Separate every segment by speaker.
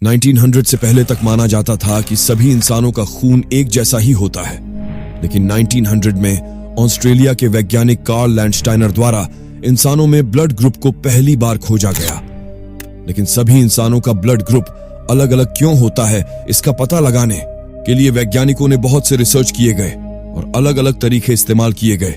Speaker 1: 1900 से पहले तक माना जाता था कि सभी इंसानों का खून एक जैसा ही होता है, लेकिन 1900 में ऑस्ट्रेलिया के वैज्ञानिक कार्ल लैंडस्टाइनर द्वारा इंसानों में ब्लड ग्रुप को पहली बार खोजा गया। लेकिन सभी इंसानों का ब्लड ग्रुप अलग अलग क्यों होता है, इसका पता लगाने के लिए वैज्ञानिकों ने बहुत से रिसर्च किए गए और अलग अलग तरीके इस्तेमाल किए गए,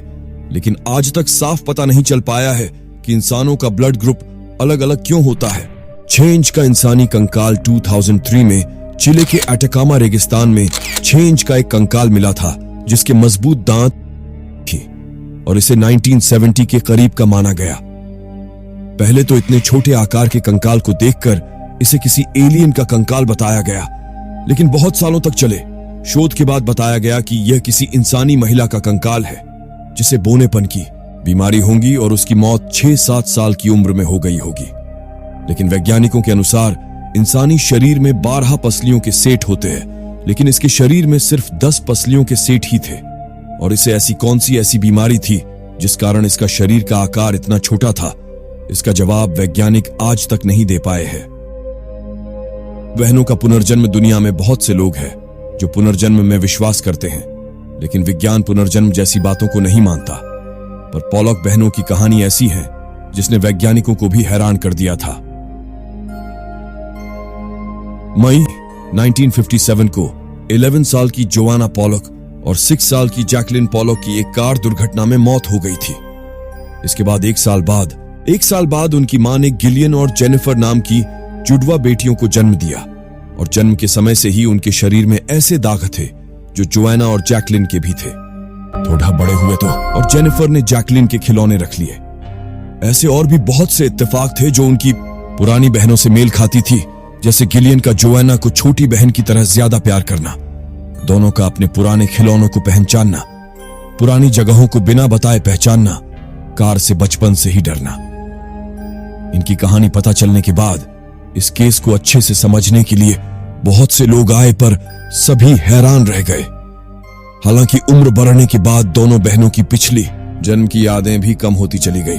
Speaker 1: लेकिन आज तक साफ पता नहीं चल पाया है कि इंसानों का ब्लड ग्रुप अलग अलग क्यों होता है। 6 इंच का इंसानी कंकाल 2003 में चिले के अटकामा रेगिस्तान में 6 इंच का एक कंकाल मिला था जिसके मजबूत दांत थे और इसे 1970 के करीब का माना गया। पहले तो इतने छोटे आकार के कंकाल को देखकर इसे किसी एलियन का कंकाल बताया गया, लेकिन बहुत सालों तक चले शोध के बाद बताया गया कि यह किसी इंसानी महिला का कंकाल है जिसे बोनेपन की बीमारी होगी और उसकी मौत 6-7 साल की उम्र में हो गई होगी। लेकिन वैज्ञानिकों के अनुसार इंसानी शरीर में 12 पसलियों के सेट होते हैं, लेकिन इसके शरीर में सिर्फ 10 पसलियों के सेट ही थे। और इसे ऐसी कौन सी ऐसी बीमारी थी जिस कारण इसका शरीर का आकार इतना छोटा था, इसका जवाब वैज्ञानिक आज तक नहीं दे पाए हैं। बहनों का पुनर्जन्म, दुनिया में बहुत से लोग हैं जो पुनर्जन्म में विश्वास करते हैं, लेकिन विज्ञान पुनर्जन्म जैसी बातों को नहीं मानता। पर पॉलॉक बहनों की कहानी ऐसी है जिसने वैज्ञानिकों को भी हैरान कर दिया था। मई 1957 को 11 साल की जोआना पॉलॉक और 6 साल की जैकलिन पॉलॉक की एक कार दुर्घटना में मौत हो गई थी। इसके बाद एक साल बाद उनकी मां ने गिलियन और जेनिफर नाम की जुड़वा बेटियों को जन्म दिया और जन्म के समय से ही उनके शरीर में ऐसे दाग थे जो जोआना और जैकलिन के भी थे। थोड़ा बड़े हुए तो और जेनिफर ने जैकलिन के खिलौने रख लिए। ऐसे और भी बहुत से इत्तेफाक थे जो उनकी पुरानी बहनों से मेल खाती थी, जैसे गिलियन का जोआना को छोटी बहन की तरह ज्यादा प्यार करना, दोनों का अपने पुराने खिलौनों को पहचानना, पुरानी जगहों को बिना बताए पहचानना, कार से बचपन से ही डरना। इनकी कहानी पता चलने के बाद इस केस को अच्छे से समझने के लिए बहुत से लोग आए, पर सभी हैरान रह गए। हालांकि उम्र बढ़ने के बाद दोनों बहनों की पिछली जन्म की यादें भी कम होती चली गई।